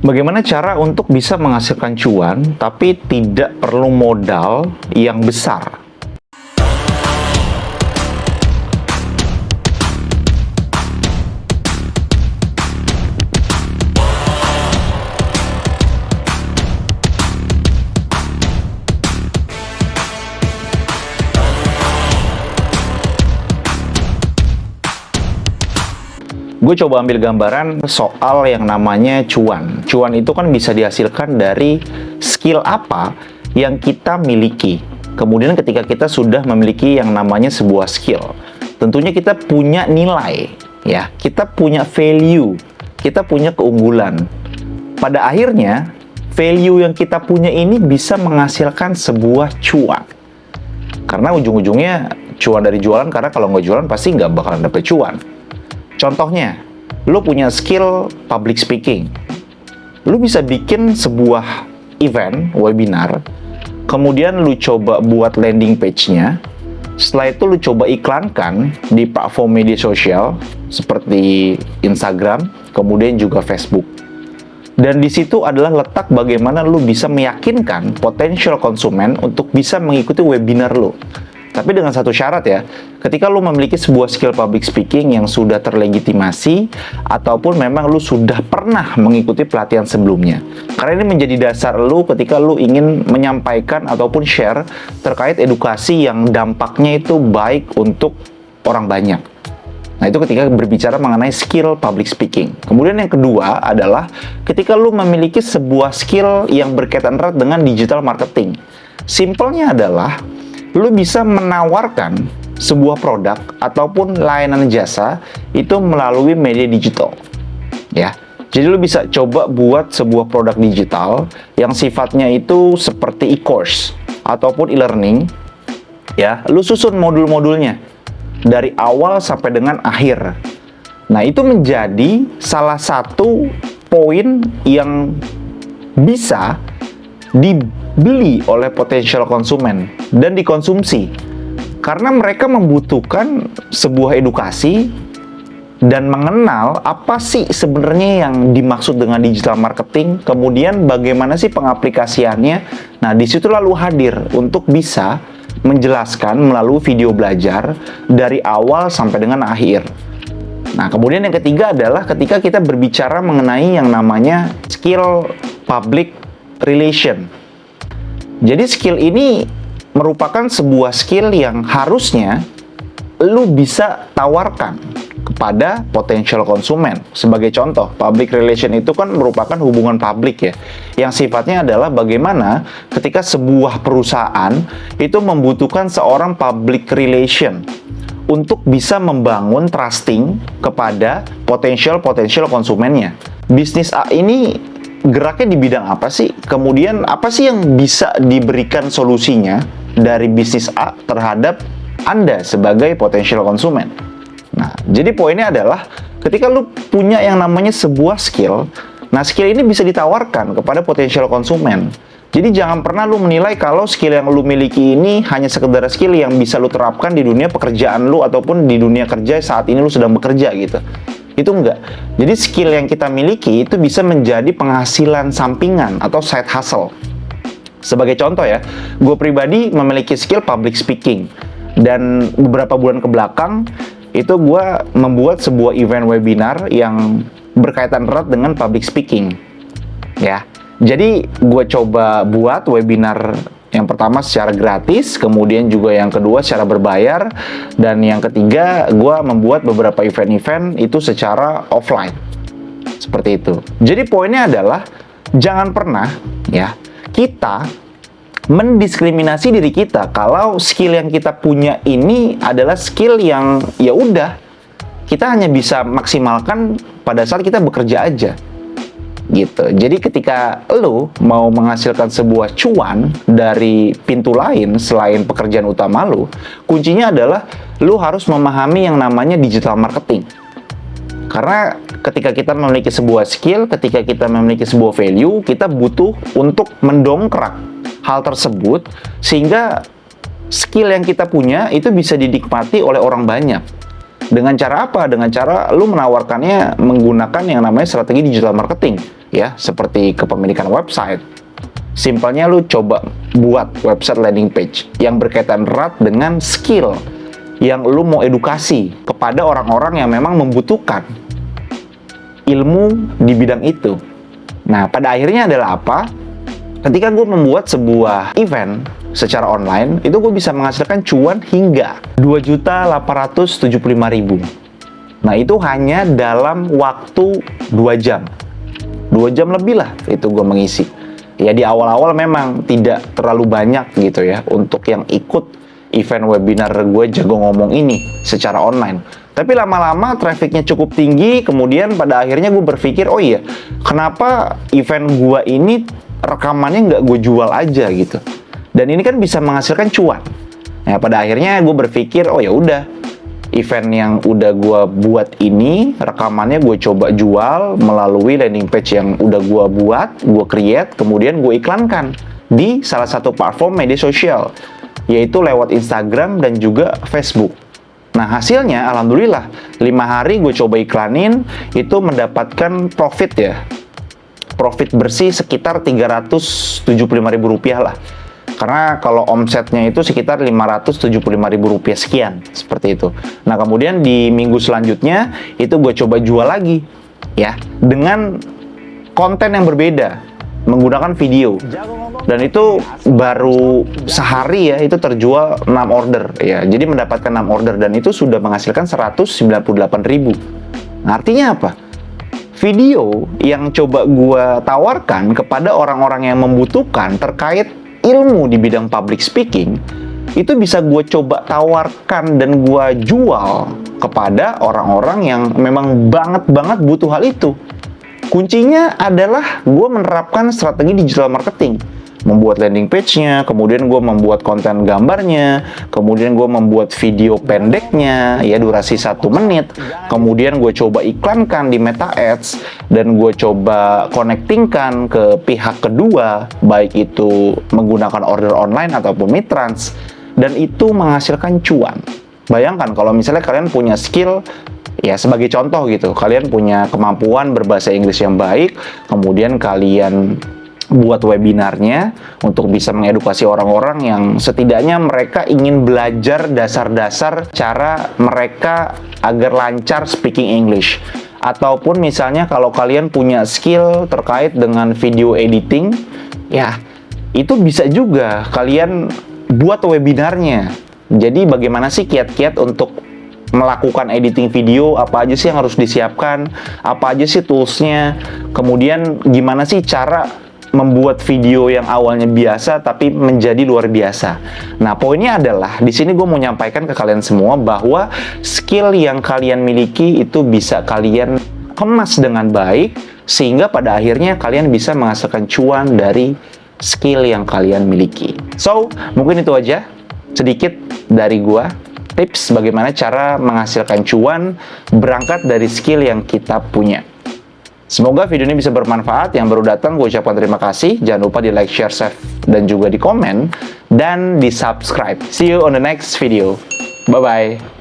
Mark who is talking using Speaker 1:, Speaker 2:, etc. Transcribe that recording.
Speaker 1: Bagaimana cara untuk bisa menghasilkan cuan tapi tidak perlu modal yang besar? Gue coba ambil gambaran soal yang namanya cuan. Cuan itu kan bisa dihasilkan dari skill apa yang kita miliki. Kemudian ketika kita sudah memiliki yang namanya sebuah skill, tentunya kita punya nilai, ya. Kita punya value, kita punya keunggulan. Pada akhirnya, value yang kita punya ini bisa menghasilkan sebuah cuan. Karena ujung-ujungnya cuan dari jualan, karena kalau nggak jualan pasti nggak bakalan dapet cuan. Contohnya, lo punya skill public speaking. Lo bisa bikin sebuah event, webinar, kemudian lo coba buat landing page-nya. Setelah itu lo coba iklankan di platform media sosial seperti Instagram, kemudian juga Facebook. Dan di situ adalah letak bagaimana lo bisa meyakinkan potensial konsumen untuk bisa mengikuti webinar lo. Tapi dengan satu syarat ya, ketika lu memiliki sebuah skill public speaking yang sudah terlegitimasi, ataupun memang lu sudah pernah mengikuti pelatihan sebelumnya. Karena ini menjadi dasar lu ketika lu ingin menyampaikan ataupun share terkait edukasi yang dampaknya itu baik untuk orang banyak. Nah, itu ketika berbicara mengenai skill public speaking. Kemudian yang kedua adalah ketika lu memiliki sebuah skill yang berkaitan erat dengan digital marketing. Simpelnya adalah lu bisa menawarkan sebuah produk ataupun layanan jasa itu melalui media digital, ya. Jadi lu bisa coba buat sebuah produk digital yang sifatnya itu seperti e-course ataupun e-learning, ya. Lu susun modul-modulnya dari awal sampai dengan akhir. Nah, itu menjadi salah satu poin yang bisa dibeli oleh potensial konsumen dan dikonsumsi karena mereka membutuhkan sebuah edukasi dan mengenal apa sih sebenarnya yang dimaksud dengan digital marketing, kemudian bagaimana sih pengaplikasiannya. Nah, di situ lalu hadir untuk bisa menjelaskan melalui video belajar dari awal sampai dengan akhir. Nah, kemudian yang ketiga adalah ketika kita berbicara mengenai yang namanya skill public relation. Jadi skill ini merupakan sebuah skill yang harusnya lu bisa tawarkan kepada potensial konsumen. Sebagai contoh, public relation itu kan merupakan hubungan publik ya, yang sifatnya adalah bagaimana ketika sebuah perusahaan itu membutuhkan seorang public relation untuk bisa membangun trusting kepada potensial konsumennya. Bisnis A ini geraknya di bidang apa sih? Kemudian apa sih yang bisa diberikan solusinya dari bisnis A terhadap Anda sebagai potensial konsumen? Nah, jadi poinnya adalah ketika lu punya yang namanya sebuah skill, nah skill ini bisa ditawarkan kepada potensial konsumen. Jadi jangan pernah lu menilai kalau skill yang lu miliki ini hanya sekedar skill yang bisa lu terapkan di dunia pekerjaan lu ataupun di dunia kerja saat ini lu sedang bekerja gitu. Itu enggak. Jadi skill yang kita miliki itu bisa menjadi penghasilan sampingan atau side hustle. Sebagai contoh ya, gue pribadi memiliki skill public speaking. Dan beberapa bulan ke belakang, itu gue membuat sebuah event webinar yang berkaitan erat dengan public speaking. Ya, jadi gue coba buat webinar yang pertama secara gratis, kemudian juga yang kedua secara berbayar, dan yang ketiga gue membuat beberapa event-event itu secara offline. Seperti itu. Jadi poinnya adalah jangan pernah ya kita mendiskriminasi diri kita kalau skill yang kita punya ini adalah skill yang ya udah kita hanya bisa maksimalkan pada saat kita bekerja aja. Gitu. Jadi ketika lo mau menghasilkan sebuah cuan dari pintu lain selain pekerjaan utama lo, kuncinya adalah lo harus memahami yang namanya digital marketing. Karena ketika kita memiliki sebuah skill, ketika kita memiliki sebuah value, kita butuh untuk mendongkrak hal tersebut sehingga skill yang kita punya itu bisa dinikmati oleh orang banyak. Dengan cara apa? Dengan cara lu menawarkannya menggunakan yang namanya strategi digital marketing. ya, seperti kepemilikan website. Simpelnya lu coba buat website landing page yang berkaitan erat dengan skill yang lu mau edukasi kepada orang-orang yang memang membutuhkan ilmu di bidang itu. Nah, pada akhirnya adalah apa? Ketika gue membuat sebuah event secara online, itu gue bisa menghasilkan cuan hingga 2.875.000. Nah, itu hanya dalam waktu 2 jam. 2 jam lebih lah itu gue mengisi. Ya, di awal-awal memang tidak terlalu banyak gitu ya untuk yang ikut event webinar gue jago ngomong ini secara online. Tapi lama-lama trafficnya cukup tinggi, kemudian pada akhirnya gue berpikir, oh iya, kenapa event gue ini rekamannya nggak gue jual aja gitu. Dan ini kan bisa menghasilkan cuan. Nah, pada akhirnya gue berpikir, oh ya udah, event yang udah gue buat ini, rekamannya gue coba jual melalui landing page yang udah gue buat, gue create, kemudian gue iklankan di salah satu platform media sosial, yaitu lewat Instagram dan juga Facebook. Nah, hasilnya alhamdulillah 5 hari gue coba iklanin, itu mendapatkan profit ya. Profit bersih sekitar Rp375.000 lah. Karena kalau omsetnya itu sekitar Rp575.000 sekian, seperti itu. Nah, kemudian di minggu selanjutnya itu gue coba jual lagi ya, dengan konten yang berbeda, menggunakan video. Dan itu baru sehari ya, itu terjual 6 order ya. Jadi mendapatkan 6 order dan itu sudah menghasilkan 198.000. Nah, artinya apa? Video yang coba gua tawarkan kepada orang-orang yang membutuhkan terkait ilmu di bidang public speaking, itu bisa gue coba tawarkan dan gue jual kepada orang-orang yang memang banget butuh hal itu. Kuncinya adalah gue menerapkan strategi digital marketing, membuat landing page-nya, kemudian gue membuat konten gambarnya, kemudian gue membuat video pendeknya, ya durasi 1 menit, kemudian gue coba iklankan di Meta Ads, dan gue coba connectingkan ke pihak kedua, baik itu menggunakan order online ataupun mid-trans, dan itu menghasilkan cuan. Bayangkan kalau misalnya kalian punya skill, ya sebagai contoh gitu, kalian punya kemampuan berbahasa Inggris yang baik, kemudian kalian buat webinarnya untuk bisa mengedukasi orang-orang yang setidaknya mereka ingin belajar dasar-dasar cara mereka agar lancar speaking English. Ataupun misalnya kalau kalian punya skill terkait dengan video editing, ya itu bisa juga kalian buat webinarnya. Jadi bagaimana sih kiat-kiat untuk melakukan editing video, apa aja sih yang harus disiapkan, apa aja sih toolsnya, kemudian gimana sih cara membuat video yang awalnya biasa tapi menjadi luar biasa. Nah, poinnya adalah di sini gue mau nyampaikan ke kalian semua bahwa skill yang kalian miliki itu bisa kalian kemas dengan baik sehingga pada akhirnya kalian bisa menghasilkan cuan dari skill yang kalian miliki. So, mungkin itu aja sedikit dari gue, tips bagaimana cara menghasilkan cuan berangkat dari skill yang kita punya. Semoga video ini bisa bermanfaat. Yang baru datang, gue ucapkan terima kasih. Jangan lupa di like, share, save, dan juga di komen. Dan di subscribe. See you on the next video. Bye-bye.